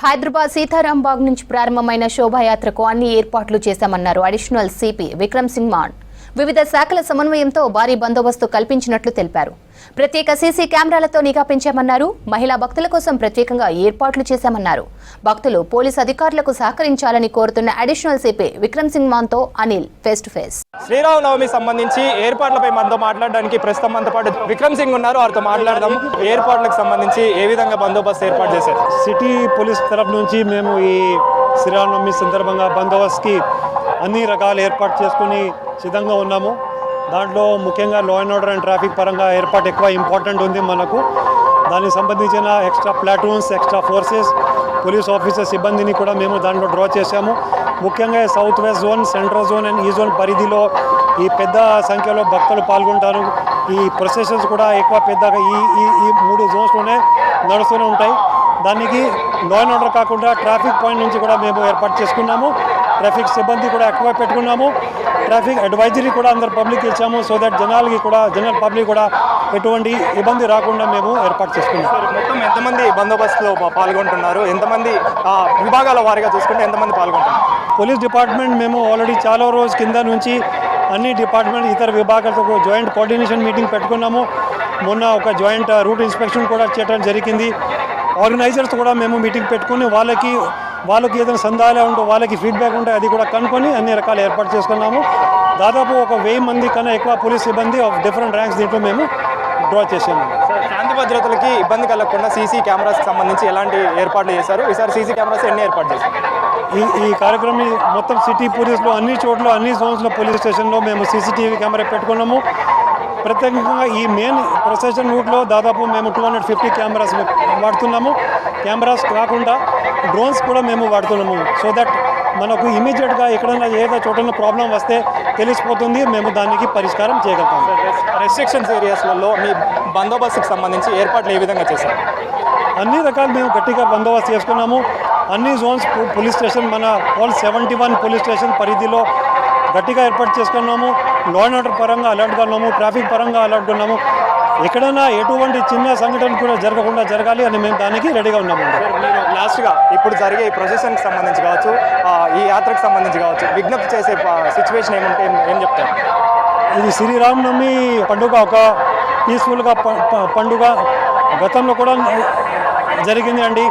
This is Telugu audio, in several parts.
హైదరాబాద్ సీతారాంబాగ్ నుంచి ప్రారంభమైన శోభాయాత్రకు అన్ని ఏర్పాట్లు చేశామన్నారు అడిషనల్ సిపి విక్రమ్ సింగ్ మాన్. వివిధ శాఖల సమన్వయంతో భారీ బందోబస్తు కల్పించినట్లు తెలిపారు. ప్రత్యేక సీసీ కెమెరాలతో నిఘా పెంచామన్నారు. మహిళా భక్తుల కోసం ప్రత్యేకంగా ఏర్పాట్లు చేశామన్నారు. భక్తులు పోలీసు అధికారులకు సహకరించాలని కోరుతున్న అడిషనల్ సిపి విక్రమ్ సింగ్ మాన్ తో Anil face to face. Sri Rama Navami సంబంధించి ఏర్పాట్లపై మనతో మాట్లాడడానికి ప్రస్తుతం మనతో పాటు విక్రమ్ సింగ్ ఉన్నారు. వారితో మాట్లాడదాం. ఏర్పాట్లకు సంబంధించి ఏ విధంగా బందోబస్తు ఏర్పాటు చేశారు? సిటీ పోలీస్ తరఫు నుంచి మేము ఈ శ్రీరామనవమి సందర్భంగా బందోబస్తుకి అన్ని రకాల ఏర్పాటు చేసుకుని సిద్ధంగా ఉన్నాము. దాంట్లో ముఖ్యంగా law and order and traffic పరంగా ఏర్పాటు ఎక్కువ ఇంపార్టెంట్ ఉంది మనకు. దానికి సంబంధించిన extra platoons, extra forces, police officer సిబ్బందిని కూడా మేము దాంట్లో డ్రా చేశాము. ముఖ్యంగా south west zone, central zone and ఈ జోన్ పరిధిలో ఈ పెద్ద సంఖ్యలో భక్తులు పాల్గొంటారు. ఈ ప్రొసెషన్స్ కూడా ఎక్కువ పెద్దగా ఈ మూడు జోన్స్లోనే నడుస్తూనే ఉంటాయి. దానికి లా అండ్ ఆర్డర్ కాకుండా ట్రాఫిక్ పాయింట్ నుంచి కూడా మేము ఏర్పాటు చేసుకున్నాము. ట్రాఫిక్ సిబ్బంది కూడా ఎక్కువ పెట్టుకున్నాము. ట్రాఫిక్ అడ్వైజరీ కూడా అందరు పబ్లిక్ ఇచ్చాము. సో దట్ జనరల్ పబ్లిక్ కూడా ఎటువంటి ఇబ్బంది రాకుండా మేము ఏర్పాటు చేసుకున్నాము. మొత్తం ఎంతమంది బందోబస్తులో పాల్గొంటున్నారు? ఎంతమంది విభాగాల వారీగా చూసుకుంటే ఎంతమంది పాల్గొంటున్నారు? పోలీస్ డిపార్ట్మెంట్ మేము ఆల్రెడీ చాలా రోజు కింద నుంచి అన్ని డిపార్ట్మెంట్ ఇతర విభాగాలతో జాయింట్ కోఆర్డినేషన్ మీటింగ్ పెట్టుకున్నాము. మొన్న ఒక జాయింట్ రూట్ ఇన్స్పెక్షన్ కూడా చేయడం జరిగింది. ఆర్గనైజర్స్ కూడా మేము మీటింగ్ పెట్టుకుని వాళ్ళకి ఏదైనా సందేహాలు ఉంటే వాళ్ళకి ఫీడ్బ్యాక్ ఉంటే అది కూడా కనుక్కొని అన్ని రకాల ఏర్పాటు చేసుకున్నాము. దాదాపు ఒక 1000 మంది కన్నా ఎక్కువ పోలీస్ సిబ్బంది ఆఫ్ డిఫరెంట్ ర్యాంక్స్ దీంట్లో మేము డ్రా చేసాము. శాంతి భద్రతలకి ఇబ్బంది కలగకుండా సీసీ కెమెరాస్కి సంబంధించి ఎలాంటి ఏర్పాట్లు చేశారు? ఈసారి సీసీ కెమెరాస్ ఎన్ని ఏర్పాటు చేశారు? ఈ కార్యక్రమం మొత్తం సిటీ పోలీసులో అన్ని చోట్ల అన్ని జోన్స్లో పోలీస్ స్టేషన్లో మేము సీసీటీవీ కెమెరా పెట్టుకున్నాము. ప్రత్యేకంగా ఈ మెయిన్ ప్రొసెషన్ రూట్లో దాదాపు మేము 250 కెమెరాస్ వాడుతున్నాము. కెమెరాస్ కాకుండా డ్రోన్స్ కూడా మేము వాడుతున్నాము. సో దట్ మనకు ఇమీడియట్గా ఎక్కడైనా ఏదో చోటన ప్రాబ్లం వస్తే తెలిసిపోతుంది, మేము దానికి పరిష్కారం చేయగలుగుతాము. రెస్ట్రిక్షన్స్ ఏరియాస్లలో మీ బందోబస్తుకు సంబంధించి ఏర్పాట్లు ఏ విధంగా చేశారు? అన్ని రకాలు మేము గట్టిగా బందోబస్తు చేసుకున్నాము. అన్ని జోన్స్ పోలీస్ స్టేషన్ మన ఆల్ 71 పోలీస్ స్టేషన్ పరిధిలో గట్టిగా ఏర్పాటు చేసుకున్నాము. లా అండ్ ఆర్డర్ పరంగా అలర్ట్గా ఉన్నాము. ట్రాఫిక్ పరంగా అలర్ట్గా ఉన్నాము. ఎక్కడైనా ఎటువంటి చిన్న సంఘటన కూడా జరగాలి అని మేము దానికి రెడీగా ఉన్నాము. మీరు లాస్ట్గా ఇప్పుడు జరిగే ఈ ప్రొసెషన్కి సంబంధించి కావచ్చు, ఈ యాత్రకు సంబంధించి కావచ్చు, విజ్ఞప్తి చేసే సిచ్యువేషన్ ఏమంటే ఏం చెప్తారు? ఇది శ్రీరామనవమి పండుగ ఒక పీస్ఫుల్గా పండుగ గతంలో కూడా జరిగింది అండి.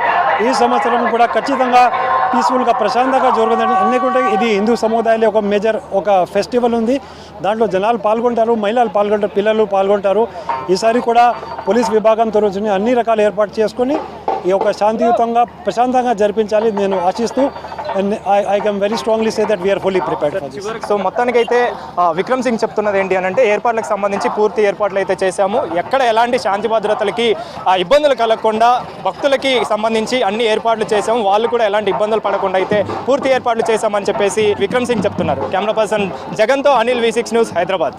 ఈ సంవత్సరం కూడా ఖచ్చితంగా పీస్ఫుల్గా ప్రశాంతంగా జరుగుతుందండి. ఎందుకంటే ఇది హిందూ సముదాయాలు ఒక మేజర్ ఒక ఫెస్టివల్ ఉంది. దాంట్లో జనాలు పాల్గొంటారు, మహిళలు పాల్గొంటారు, పిల్లలు పాల్గొంటారు. ఈసారి కూడా పోలీస్ విభాగంతో రోజుని అన్ని రకాల ఏర్పాటు చేసుకొని ఈ యొక్క శాంతియుతంగా ప్రశాంతంగా జరిపించాలి నేను ఆశిస్తూ I can very strongly say that we are fully prepared for this. So మొత్తానికైతే విక్రమ్ సింగ్ చెప్తున్నది ఏంటి అని అంటే ఏర్పాట్లకు సంబంధించి పూర్తి ఏర్పాట్లు అయితే చేశాము. ఎక్కడ ఎలాంటి శాంతి భద్రతలకి ఇబ్బందులు కలగకుండా భక్తులకి సంబంధించి అన్ని ఏర్పాట్లు చేశాము. వాళ్ళు కూడా ఎలాంటి ఇబ్బందులు పడకుండా అయితే పూర్తి ఏర్పాట్లు చేశామని చెప్పేసి విక్రమ్ సింగ్ చెప్తున్నారు. కెమెరా పర్సన్ జగన్తో అనిల్ V6 న్యూస్, హైదరాబాద్.